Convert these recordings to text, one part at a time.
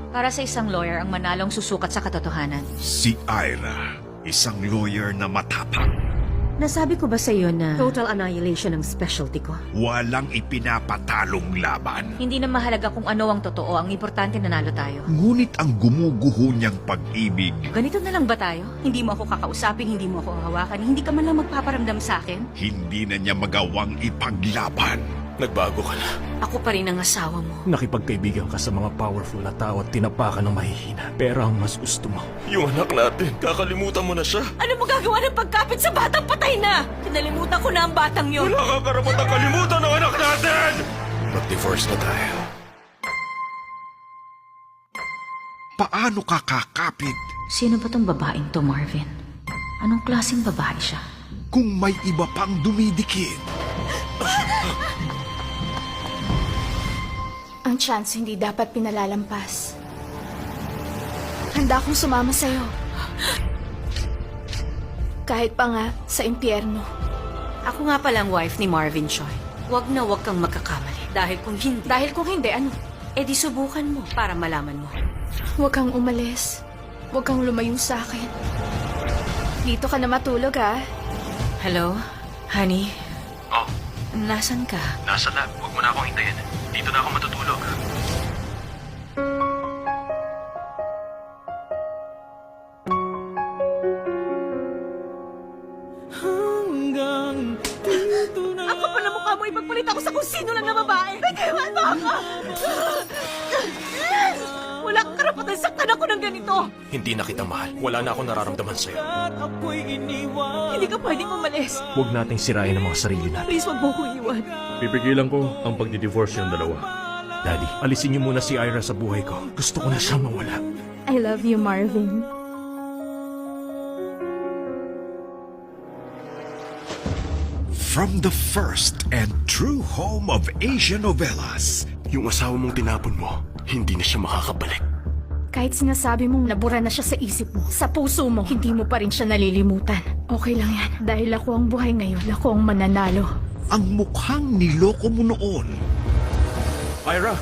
Para sa isang lawyer ang manalong susukat sa katotohanan. Si Ira, isang lawyer na matapang. Nasabi ko ba sa iyo na total annihilation ang specialty ko? Walang ipinapatalong laban. Hindi na mahalaga kung ano ang totoo, ang importante nanalo tayo. Ngunit ang gumuguho niyang pag-ibig, Ganito na lang ba tayo? Hindi mo ako kakausapin, hindi mo ako hawakan, hindi ka man lang magpaparamdam sa akin? hindi na niya magawang ipaglaban. Nagbago ka na. Ako pa rin ang asawa mo. Nakipagkaibigan ka sa mga powerful na tao at tinapakan ng mahihina. Pero ang mas gusto mo, yung anak natin, kakalimutan mo na siya. Ano mo gagawa ng pagkapit sa batang patay na? Kinalimutan ko na ang batang yon. Wala kang karapatang kalimutan ng anak natin! Mag-divorce na tayo. Paano ka kakapit Sino ba tong babaeng to, Marvin? Anong klaseng babae siya? kung may iba pang dumidikit? Ang chance hindi dapat pinalalampas. Handa akong sumama sa'yo. Kahit pa nga sa impyerno. Ako nga palang wife ni Marvin Choi. Huwag na huwag kang magkakamali. Dahil kung hindi, ano? Eh di subukan mo para malaman mo. Huwag kang umalis. Huwag kang lumayo sa akin. Dito ka na matulog, ha? Hello? Honey? Oh, Nasaan ka? nasa na. Huwag mo na akong hintayin. Dito na ako matutulog. Ako pa na mukha mo ipagpalit ako sa kung sino lang na babae. Nagkawan mo ako! Wala kang karapatan saktan ako ng ganito. Hindi na kita mahal. Wala na akong nararamdaman sa'yo. Hindi ka pwedeng umalis. Huwag nating sirain ang mga sarili natin. Please, wag mo akong iwan. Pipigilan ko ang pagdi-divorce ng dalawa. Daddy, alisin niyo muna si Ira sa buhay ko. Gusto ko na siya mawala. I love you, Marvin. From the first and true home of Asian novellas, Yung asawa mong tinapon mo, hindi na siya makakabalik. Kahit sinasabi mong nabura na siya sa isip mo, sa puso mo, hindi mo pa rin siya nalilimutan. Okay lang yan. Dahil ako ang buhay ngayon, ako ang mananalo. ang mukhang niloko mo noon, Ira!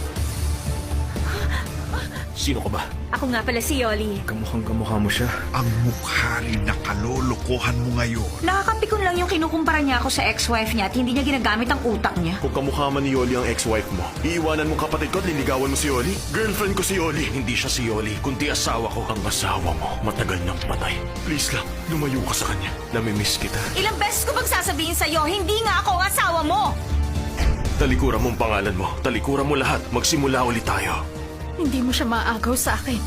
Sino ka ba? Ako nga pala si Yoli. Kamukhang-kamukha mo siya. ang mukha rin na kalolokohan mo ngayon. Nakakapikon lang yung kinukumpara niya ako sa ex-wife niya at hindi niya ginagamit ang utak niya. Kung kamukha man ni Yoli ang ex-wife mo, iiwanan mo kapatid ko at liligawan mo si Yoli? Girlfriend ko si Yoli. Hindi siya si Yoli, kundi asawa ko. Ang asawa mo, matagal nang patay. Please lang, lumayo ka sa kanya. Namimiss kita. Ilang beses ko bang sasabihin sa'yo, hindi nga ako ang asawa mo! Talikuran mo ang pangalan mo. Talikuran mo lahat. Magsimula ulit tayo. Hindi mo siya maagaw sa akin.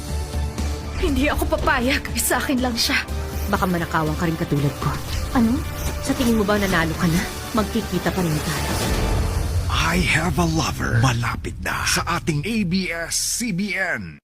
Hindi ako papayag. Sa akin lang siya. Baka manakawang ka rin katulad ko. Ano? Sa tingin mo ba nanalo ka na? Magkikita pa rin tayo. I Have a Lover, malapit na sa ating ABS-CBN.